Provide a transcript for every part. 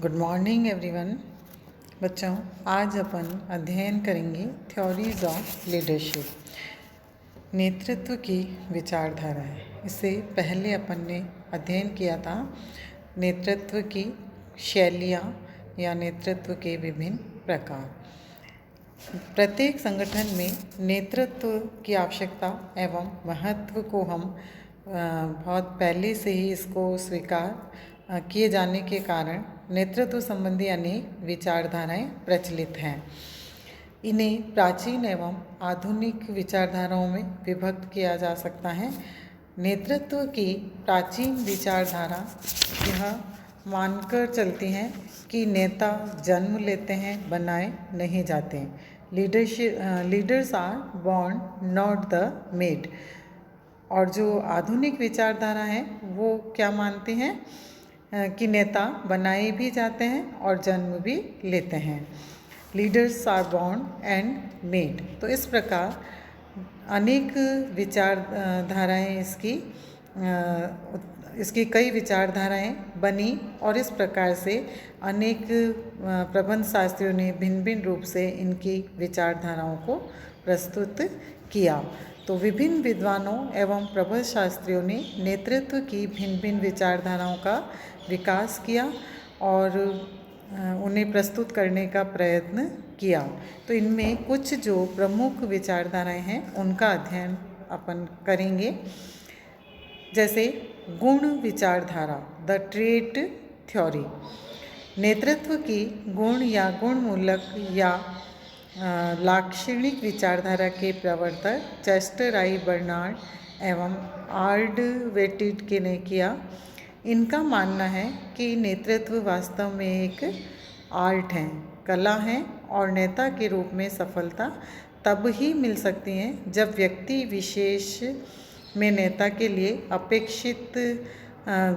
Good morning everyone. बच्चों, आज अपन अध्ययन करेंगे थ्योरीज ऑफ लीडरशिप, नेतृत्व की विचारधाराएं। इससे पहले अपन ने अध्ययन किया था नेतृत्व की शैलियाँ या नेतृत्व के विभिन्न प्रकार। प्रत्येक संगठन में नेतृत्व की आवश्यकता एवं महत्व को हम बहुत पहले से ही इसको स्वीकार किए जाने के कारण नेतृत्व संबंधी अनेक विचारधाराएं प्रचलित हैं। इन्हें प्राचीन एवं आधुनिक विचारधाराओं में विभक्त किया जा सकता है। नेतृत्व की प्राचीन विचारधारा यह मानकर चलती हैं कि नेता जन्म लेते हैं, बनाए नहीं जाते। Leaders are born not the made. और जो आधुनिक विचारधारा है वो क्या मानती हैं कि नेता बनाए भी जाते हैं और जन्म भी लेते हैं। Leaders are born and made. तो इस प्रकार अनेक विचारधाराएं इसकी कई विचारधाराएं बनी और इस प्रकार से अनेक प्रबंध शास्त्रियों ने भिन्न भिन्न रूप से इनकी विचारधाराओं को प्रस्तुत किया। तो विभिन्न विद्वानों एवं प्रबंध शास्त्रियों ने नेतृत्व की भिन्न भिन्न विचारधाराओं का विकास किया और उन्हें प्रस्तुत करने का प्रयत्न किया। तो इनमें कुछ जो प्रमुख विचारधाराएं हैं उनका अध्ययन अपन करेंगे। जैसे गुण विचारधारा, द ट्रेट थ्योरी। नेतृत्व की गुण या गुणमूलक या लाक्षणिक विचारधारा के प्रवर्तक चेस्टर आई बर्नार्ड एवं आर्डवेटिड ने किया। इनका मानना है कि नेतृत्व वास्तव में एक आर्ट है, कला है और नेता के रूप में सफलता तब ही मिल सकती है जब व्यक्ति विशेष में नेता के लिए अपेक्षित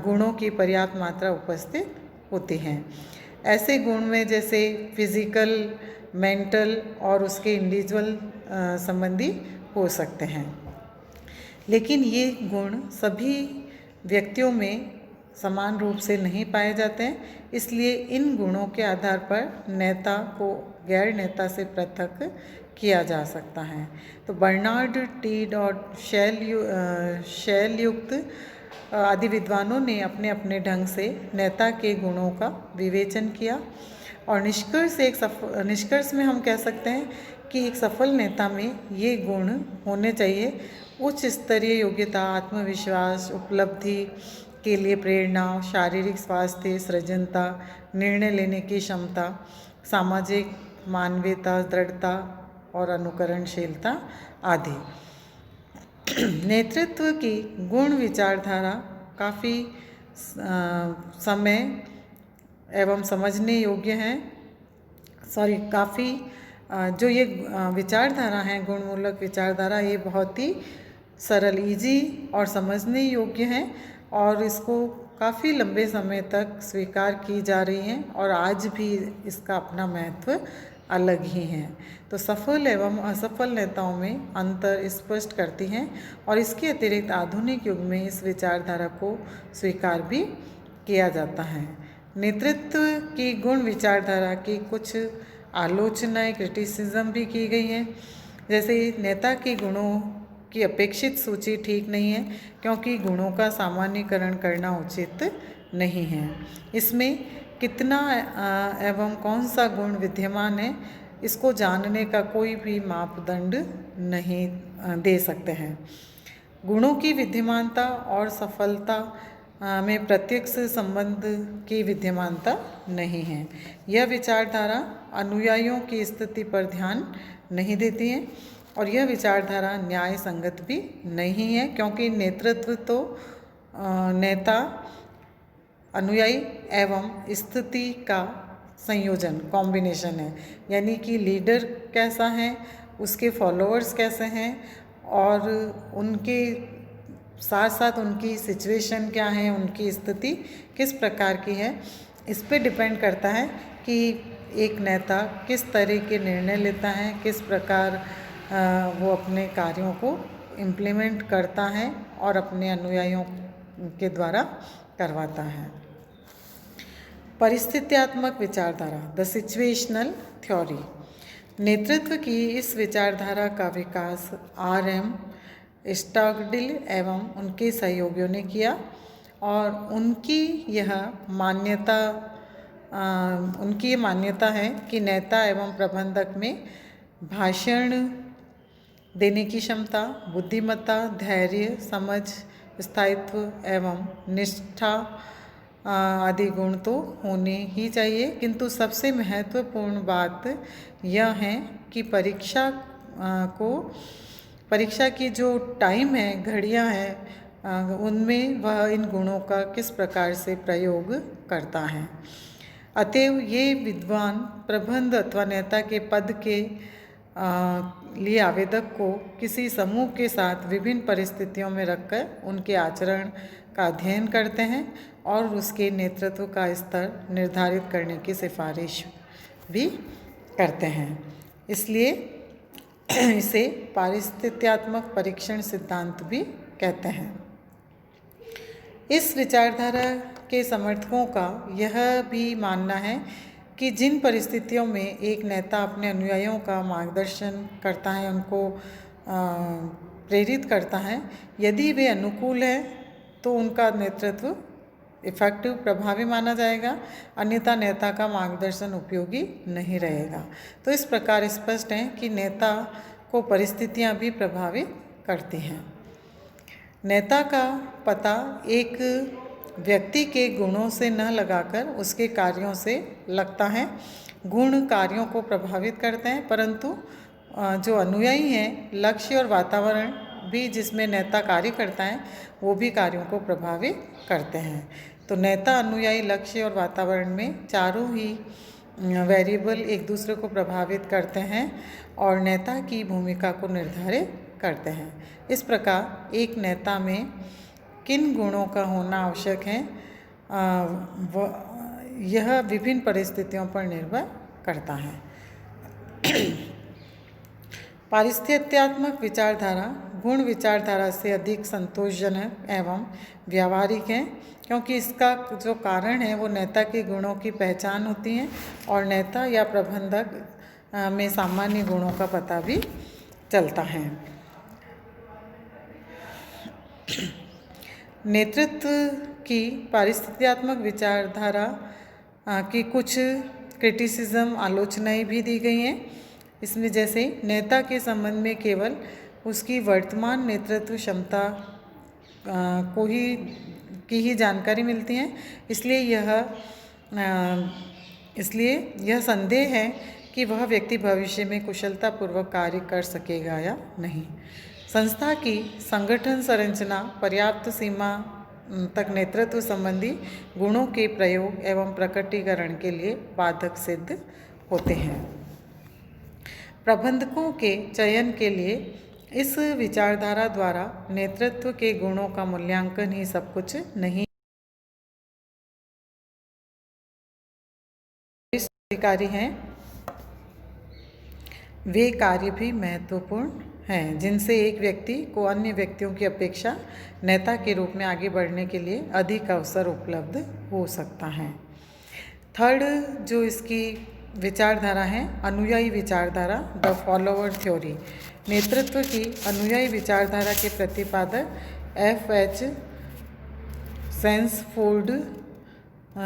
गुणों की पर्याप्त मात्रा उपस्थित होती हैं। ऐसे गुण में जैसे फिजिकल, मेंटल और उसके इंडिविजुअल संबंधी हो सकते हैं, लेकिन ये गुण सभी व्यक्तियों में समान रूप से नहीं पाए जाते हैं। इसलिए इन गुणों के आधार पर नेता को गैर नेता से पृथक किया जा सकता है। तो बर्नार्ड, टीड और शैलयुक्त आदि विद्वानों ने अपने अपने ढंग से नेता के गुणों का विवेचन किया और निष्कर्ष में हम कह सकते हैं कि एक सफल नेता में ये गुण होने चाहिए: उच्च स्तरीय योग्यता, आत्मविश्वास, उपलब्धि के लिए प्रेरणा, शारीरिक स्वास्थ्य, सृजनता, निर्णय लेने की क्षमता, सामाजिक मानवीयता, दृढ़ता और अनुकरणशीलता आदि। नेतृत्व की गुण विचारधारा काफ़ी समय एवं समझने योग्य हैं। काफ़ी जो ये विचारधारा है, गुणमूलक विचारधारा, ये बहुत ही सरल, इजी और समझने योग्य हैं और इसको काफ़ी लंबे समय तक स्वीकार की जा रही हैं और आज भी इसका अपना महत्व अलग ही है। तो सफल एवं असफल नेताओं में अंतर स्पष्ट करती हैं और इसके अतिरिक्त आधुनिक युग में इस विचारधारा को स्वीकार भी किया जाता है। नेतृत्व की गुण विचारधारा की कुछ आलोचनाएं, क्रिटिसिज्म भी की गई हैं। जैसे नेता के गुणों की अपेक्षित सूची ठीक नहीं है क्योंकि गुणों का सामान्यीकरण करना उचित नहीं है। इसमें कितना एवं कौन सा गुण विद्यमान है इसको जानने का कोई भी मापदंड नहीं दे सकते हैं। गुणों की विद्यमानता और सफलता में प्रत्यक्ष संबंध की विद्यमानता नहीं है। यह विचारधारा अनुयायियों की स्थिति पर ध्यान नहीं देती है और यह विचारधारा न्याय संगत भी नहीं है क्योंकि नेतृत्व तो नेता, अनुयायी एवं स्थिति का संयोजन, कॉम्बिनेशन है। यानी कि लीडर कैसा है, उसके फॉलोअर्स कैसे हैं और उनके साथ साथ उनकी सिचुएशन क्या है, उनकी स्थिति किस प्रकार की है, इस पे डिपेंड करता है कि एक नेता किस तरह के निर्णय लेता है, किस प्रकार वो अपने कार्यों को इम्प्लीमेंट करता है और अपने अनुयायियों के द्वारा करवाता है। परिस्थित्यात्मक विचारधारा, द सिचुएशनल थ्योरी। नेतृत्व की इस विचारधारा का विकास R.M. स्टॉकडिल एवं उनके सहयोगियों ने किया और उनकी यह मान्यता है कि नेता एवं प्रबंधक में भाषण देने की क्षमता, बुद्धिमत्ता, धैर्य, समझ, स्थायित्व एवं निष्ठा आदि गुण तो होने ही चाहिए, किंतु सबसे महत्वपूर्ण बात यह है कि परीक्षा की जो टाइम है, घड़ियां हैं, उनमें वह इन गुणों का किस प्रकार से प्रयोग करता है। अतएव ये विद्वान प्रबंध अथवा नेता के पद के लिए आवेदक को किसी समूह के साथ विभिन्न परिस्थितियों में रखकर उनके आचरण का अध्ययन करते हैं और उसके नेतृत्व का स्तर निर्धारित करने की सिफारिश भी करते हैं। इसलिए इसे पारिस्थित्यात्मक परीक्षण सिद्धांत भी कहते हैं। इस विचारधारा के समर्थकों का यह भी मानना है कि जिन परिस्थितियों में एक नेता अपने अनुयायियों का मार्गदर्शन करता है, उनको प्रेरित करता है, यदि वे अनुकूल हैं तो उनका नेतृत्व इफेक्टिव, प्रभावी माना जाएगा, अन्यथा नेता का मार्गदर्शन उपयोगी नहीं रहेगा। तो इस प्रकार स्पष्ट है कि नेता को परिस्थितियां भी प्रभावित करती हैं। नेता का पता एक व्यक्ति के गुणों से न लगाकर उसके कार्यों से लगता है। गुण कार्यों को प्रभावित करते हैं, परंतु जो अनुयायी हैं, लक्ष्य और वातावरण भी जिसमें नेता कार्य करता है, वो भी कार्यों को प्रभावित करते हैं। तो नेता, अनुयायी, लक्ष्य और वातावरण में चारों ही वेरिएबल एक दूसरे को प्रभावित करते हैं और नेता की भूमिका को निर्धारित करते हैं। इस प्रकार एक नेता में किन गुणों का होना आवश्यक है, यह विभिन्न परिस्थितियों पर निर्भर करता है। पारिस्थित्यात्मक विचारधारा गुण विचारधारा से अधिक संतोषजनक एवं व्यावहारिक है, क्योंकि इसका जो कारण है वो नेता के गुणों की पहचान होती है और नेता या प्रबंधक में सामान्य गुणों का पता भी चलता है। नेतृत्व की पारिस्थित्यात्मक विचारधारा की कुछ क्रिटिसिज्म, आलोचनाएं भी दी गई हैं। इसमें जैसे नेता के संबंध में केवल उसकी वर्तमान नेतृत्व क्षमता की ही जानकारी मिलती है, इसलिए यह संदेह है कि वह व्यक्ति भविष्य में कुशलतापूर्वक कार्य कर सकेगा या नहीं। संस्था की संगठन संरचना पर्याप्त सीमा तक नेतृत्व संबंधी गुणों के प्रयोग एवं प्रकटीकरण के लिए बाधक सिद्ध होते हैं। प्रबंधकों के चयन के लिए इस विचारधारा द्वारा नेतृत्व के गुणों का मूल्यांकन ही सब कुछ नहीं, अधिकारी हैं वे कार्य भी महत्वपूर्ण हैं, जिनसे एक व्यक्ति को अन्य व्यक्तियों की अपेक्षा नेता के रूप में आगे बढ़ने के लिए अधिक अवसर उपलब्ध हो सकता है। थर्ड जो इसकी विचारधारा है, अनुयायी विचारधारा, द फॉलोअर थ्योरी। नेतृत्व की अनुयायी विचारधारा के प्रतिपादक F.H. सेंसफोर्ड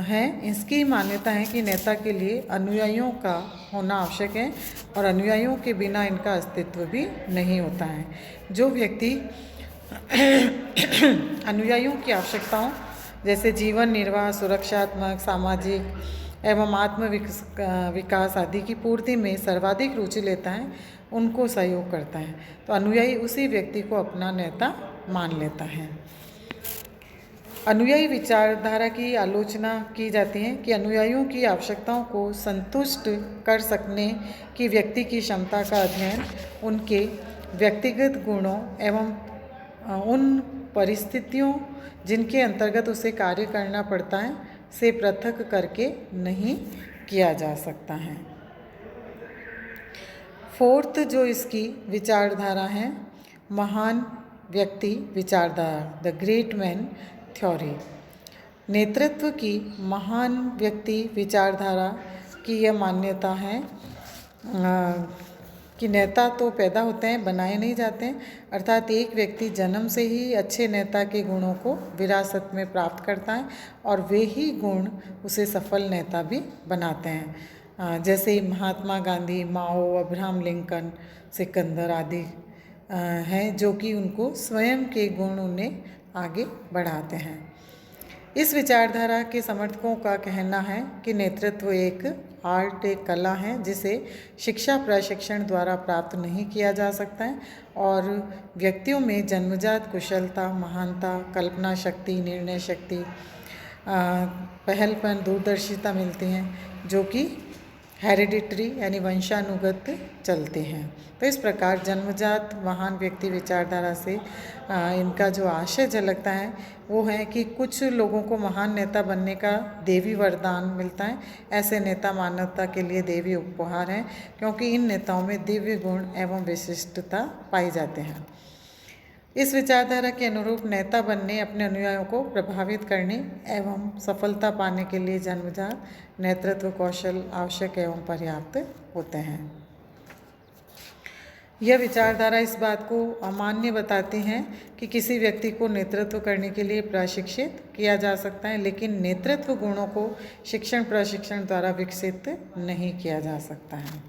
हैं। इसकी मान्यता है कि नेता के लिए अनुयायियों का होना आवश्यक है और अनुयायियों के बिना इनका अस्तित्व भी नहीं होता है। जो व्यक्ति अनुयायियों की आवश्यकताओं जैसे जीवन निर्वाह, सुरक्षात्मक, सामाजिक एवं आत्म विकास आदि की पूर्ति में सर्वाधिक रुचि लेता है, उनको सहयोग करता है, तो अनुयायी उसी व्यक्ति को अपना नेता मान लेता है। अनुयायी विचारधारा की आलोचना की जाती है कि अनुयायियों की आवश्यकताओं को संतुष्ट कर सकने की व्यक्ति की क्षमता का अध्ययन उनके व्यक्तिगत गुणों एवं उन परिस्थितियों जिनके अंतर्गत उसे कार्य करना पड़ता है से पृथक करके नहीं किया जा सकता है। फोर्थ जो इसकी विचारधारा है, महान व्यक्ति विचारधारा, द ग्रेट मैन थ्योरी। नेतृत्व की महान व्यक्ति विचारधारा की यह मान्यता है कि नेता तो पैदा होते हैं, बनाए नहीं जाते हैं। अर्थात एक व्यक्ति जन्म से ही अच्छे नेता के गुणों को विरासत में प्राप्त करता है और वे ही गुण उसे सफल नेता भी बनाते हैं। जैसे महात्मा गांधी, माओ, अब्राहम लिंकन, सिकंदर आदि हैं, जो कि उनको स्वयं के गुण उन्हें आगे बढ़ाते हैं। इस विचारधारा के समर्थकों का कहना है कि नेतृत्व एक आर्ट, एक कला है जिसे शिक्षा प्रशिक्षण द्वारा प्राप्त नहीं किया जा सकता है और व्यक्तियों में जन्मजात कुशलता, महानता, कल्पना शक्ति, निर्णय शक्ति, पहलपन, दूरदर्शिता मिलती हैं, जो कि हेरिडिटरी यानी वंशानुगत चलते हैं। तो इस प्रकार जन्मजात महान व्यक्ति विचारधारा से इनका जो आशय झलकता है वो है कि कुछ लोगों को महान नेता बनने का देवी वरदान मिलता है। ऐसे नेता मानवता के लिए देवी उपहार हैं, क्योंकि इन नेताओं में दिव्य गुण एवं विशिष्टता पाई जाते हैं। इस विचारधारा के अनुरूप नेता बनने, अपने अनुयायियों को प्रभावित करने एवं सफलता पाने के लिए जन्मजात नेतृत्व कौशल आवश्यक एवं पर्याप्त होते हैं। यह विचारधारा इस बात को अमान्य बताती हैं कि किसी व्यक्ति को नेतृत्व करने के लिए प्रशिक्षित किया जा सकता है, लेकिन नेतृत्व गुणों को शिक्षण प्रशिक्षण द्वारा विकसित नहीं किया जा सकता है।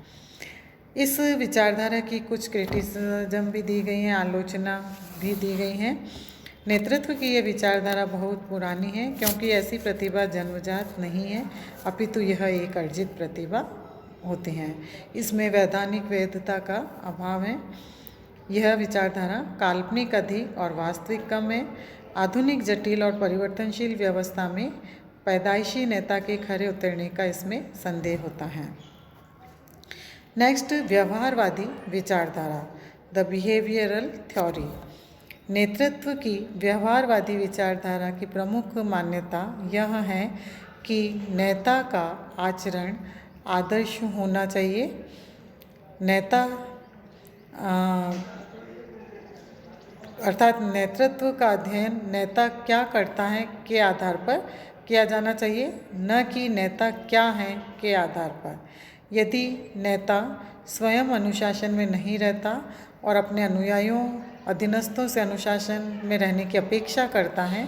इस विचारधारा की कुछ क्रिटिसिज्म भी दी गई हैं, आलोचना भी दी गई हैं। नेतृत्व की यह विचारधारा बहुत पुरानी है, क्योंकि ऐसी प्रतिभा जन्मजात नहीं है, अपितु यह एक अर्जित प्रतिभा होती हैं। इसमें वैधानिक वैधता का अभाव है। यह विचारधारा काल्पनिक अधिक और वास्तविक कम है। आधुनिक, जटिल और परिवर्तनशील व्यवस्था में पैदाइशी नेता के खरे उतरने का इसमें संदेह होता है। नेक्स्ट, व्यवहारवादी विचारधारा, द बिहेवियरल थ्योरी। नेतृत्व की व्यवहारवादी विचारधारा की प्रमुख मान्यता यह है कि नेता का आचरण आदर्श होना चाहिए। नेता अर्थात नेतृत्व का अध्ययन नेता क्या करता है के आधार पर किया जाना चाहिए, न कि नेता क्या है के आधार पर। यदि नेता स्वयं अनुशासन में नहीं रहता और अपने अनुयायियों, अधीनस्थों से अनुशासन में रहने की अपेक्षा करता है,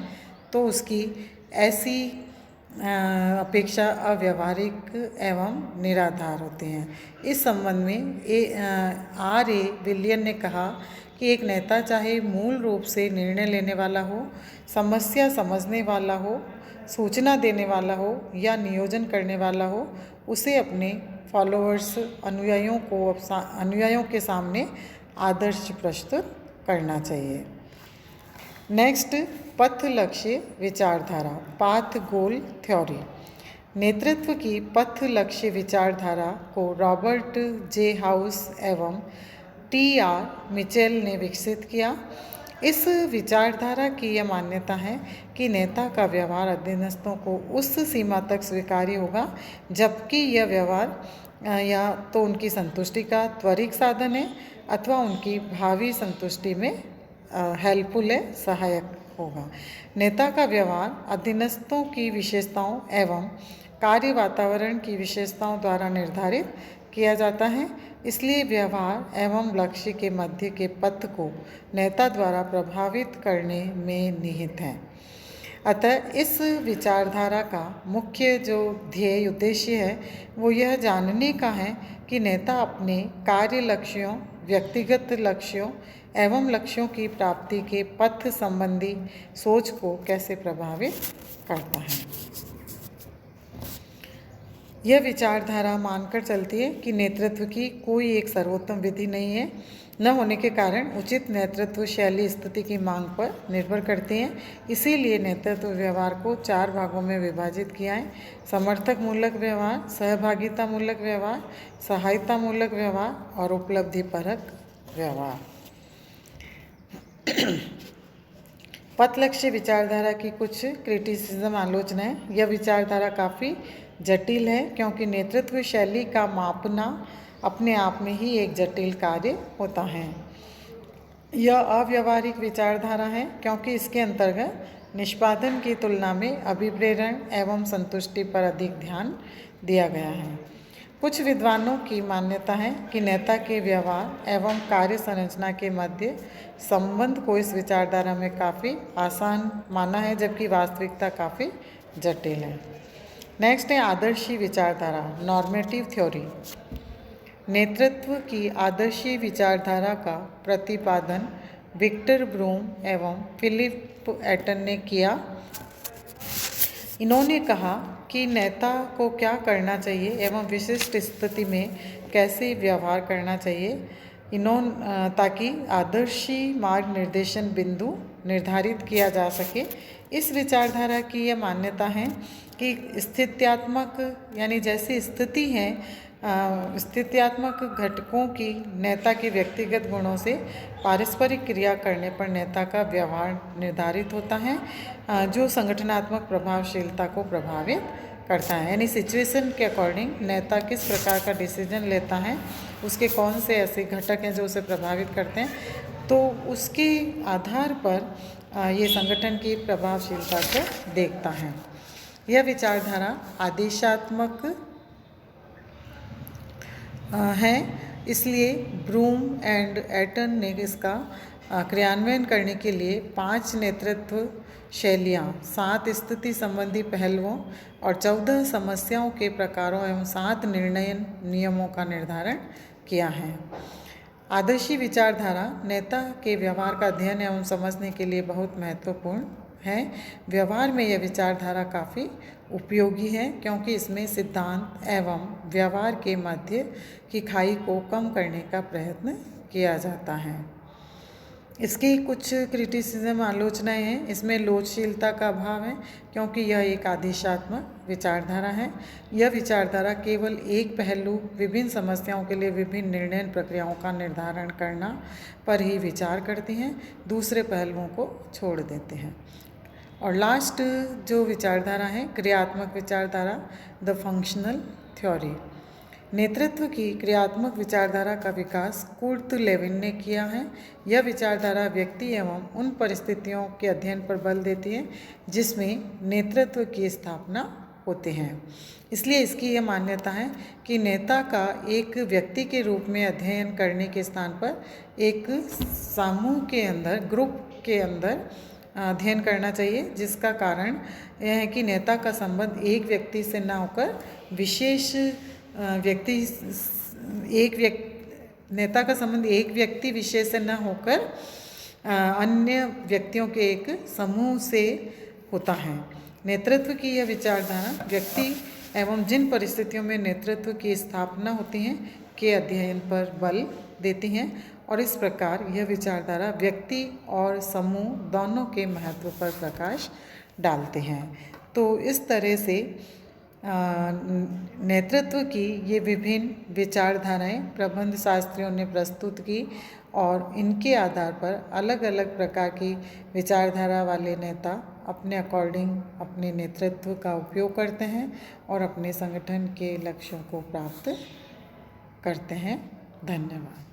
तो उसकी ऐसी अपेक्षा अव्यावहारिक एवं निराधार होती हैं। इस संबंध में R.A. विलियन ने कहा कि एक नेता चाहे मूल रूप से निर्णय लेने वाला हो, समस्या समझने वाला हो, सूचना देने वाला हो या नियोजन करने वाला हो, उसे अपने फॉलोअर्स, अनुयायियों के सामने आदर्श प्रस्तुत करना चाहिए। नेक्स्ट, पथ लक्ष्य विचारधारा, पाथ गोल थ्योरी। नेतृत्व की पथ लक्ष्य विचारधारा को रॉबर्ट जे हाउस एवं T.R. मिचेल ने विकसित किया। इस विचारधारा की यह मान्यता है कि नेता का व्यवहार अधीनस्थों को उस सीमा तक स्वीकार्य होगा जबकि यह व्यवहार या तो उनकी संतुष्टि का त्वरित साधन है अथवा उनकी भावी संतुष्टि में हेल्पफुल है, सहायक होगा। नेता का व्यवहार अधीनस्थों की विशेषताओं एवं कार्य वातावरण की विशेषताओं द्वारा निर्धारित किया जाता है, इसलिए व्यवहार एवं लक्ष्य के मध्य के पथ को नेता द्वारा प्रभावित करने में निहित है। अतः इस विचारधारा का मुख्य जो ध्येय उद्देश्य है वो यह जानने का है कि नेता अपने कार्य लक्ष्यों, व्यक्तिगत लक्ष्यों एवं लक्ष्यों की प्राप्ति के पथ संबंधी सोच को कैसे प्रभावित करता है। यह विचारधारा मानकर चलती है कि नेतृत्व की कोई एक सर्वोत्तम विधि नहीं है, न होने के कारण उचित नेतृत्व शैली स्थिति की मांग पर निर्भर करती हैं। इसीलिए नेतृत्व व्यवहार को 4 भागों में विभाजित किया है: समर्थक मूलक व्यवहार, सहभागिता मूलक व्यवहार, सहायता मूलक व्यवहार और उपलब्धि परक व्यवहार। पथ लक्ष्य विचारधारा की कुछ क्रिटिसिज्म, आलोचना है। यह विचारधारा काफ़ी जटिल है क्योंकि नेतृत्व शैली का मापना अपने आप में ही एक जटिल कार्य होता है। यह अव्यावहारिक विचारधारा है क्योंकि इसके अंतर्गत निष्पादन की तुलना में अभिप्रेरण एवं संतुष्टि पर अधिक ध्यान दिया गया है। कुछ विद्वानों की मान्यता है कि नेता के व्यवहार एवं कार्य संरचना के मध्य संबंध को इस विचारधारा में काफ़ी आसान माना है, जबकि वास्तविकता काफ़ी जटिल है। नेक्स्ट है आदर्शी विचारधारा, नॉर्मेटिव थ्योरी। नेतृत्व की आदर्शी विचारधारा का प्रतिपादन विक्टर ब्रूम एवं फिलिप एटन ने किया। इन्होंने कहा कि नेता को क्या करना चाहिए एवं विशिष्ट स्थिति में कैसे व्यवहार करना चाहिए ताकि आदर्शी मार्ग निर्देशन बिंदु निर्धारित किया जा सके। इस विचारधारा की यह मान्यता है कि स्थित्यात्मक यानी जैसी स्थिति है स्थित्यात्मक घटकों की नेता के व्यक्तिगत गुणों से पारस्परिक क्रिया करने पर नेता का व्यवहार निर्धारित होता है, जो संगठनात्मक प्रभावशीलता को प्रभावित करता है। यानी सिचुएशन के अकॉर्डिंग नेता किस प्रकार का डिसीजन लेता है, उसके कौन से ऐसे घटक हैं जो उसे प्रभावित करते हैं, तो उसके आधार पर ये संगठन की प्रभावशीलता को देखता है। यह विचारधारा आदेशात्मक है, इसलिए ब्रूम एंड एटन ने इसका क्रियान्वयन करने के लिए 5 नेतृत्व शैलियाँ, 7 स्थिति संबंधी पहलुओं और 14 समस्याओं के प्रकारों एवं 7 निर्णय नियमों का निर्धारण किया है। आदर्शी विचारधारा नेता के व्यवहार का अध्ययन एवं समझने के लिए बहुत महत्वपूर्ण है। व्यवहार में यह विचारधारा काफ़ी उपयोगी है, क्योंकि इसमें सिद्धांत एवं व्यवहार के मध्य की खाई को कम करने का प्रयत्न किया जाता है। इसकी कुछ क्रिटिसिज्म आलोचनाएं हैं। इसमें लोचशीलता का अभाव है, क्योंकि यह एक आदेशात्मक विचारधारा है। यह विचारधारा केवल एक पहलू विभिन्न समस्याओं के लिए विभिन्न निर्णय प्रक्रियाओं का निर्धारण करना पर ही विचार करती हैं, दूसरे पहलुओं को छोड़ देते हैं। और लास्ट जो विचारधारा है क्रियात्मक विचारधारा, द फंक्शनल थ्योरी। नेतृत्व की क्रियात्मक विचारधारा का विकास कुर्ट लेविन ने किया है। यह विचारधारा व्यक्ति एवं उन परिस्थितियों के अध्ययन पर बल देती है जिसमें नेतृत्व की स्थापना होती है। इसलिए इसकी यह मान्यता है कि नेता का एक व्यक्ति के रूप में अध्ययन करने के स्थान पर एक समूह के अंदर, ग्रुप के अंदर अध्ययन करना चाहिए, जिसका कारण यह है कि नेता का संबंध एक व्यक्ति से न होकर विशेष नेता का संबंध एक व्यक्ति विशेष से न होकर अन्य व्यक्तियों के एक समूह से होता है। नेतृत्व की यह विचारधारा व्यक्ति एवं जिन परिस्थितियों में नेतृत्व की स्थापना होती है के अध्ययन पर बल देती हैं, और इस प्रकार यह विचारधारा व्यक्ति और समूह दोनों के महत्व पर प्रकाश डालते हैं। तो इस तरह से नेतृत्व की ये विभिन्न विचारधाराएं प्रबंध शास्त्रियों ने प्रस्तुत की, और इनके आधार पर अलग अलग प्रकार की विचारधारा वाले नेता अपने अकॉर्डिंग अपने नेतृत्व का उपयोग करते हैं और अपने संगठन के लक्ष्यों को प्राप्त करते हैं। धन्यवाद।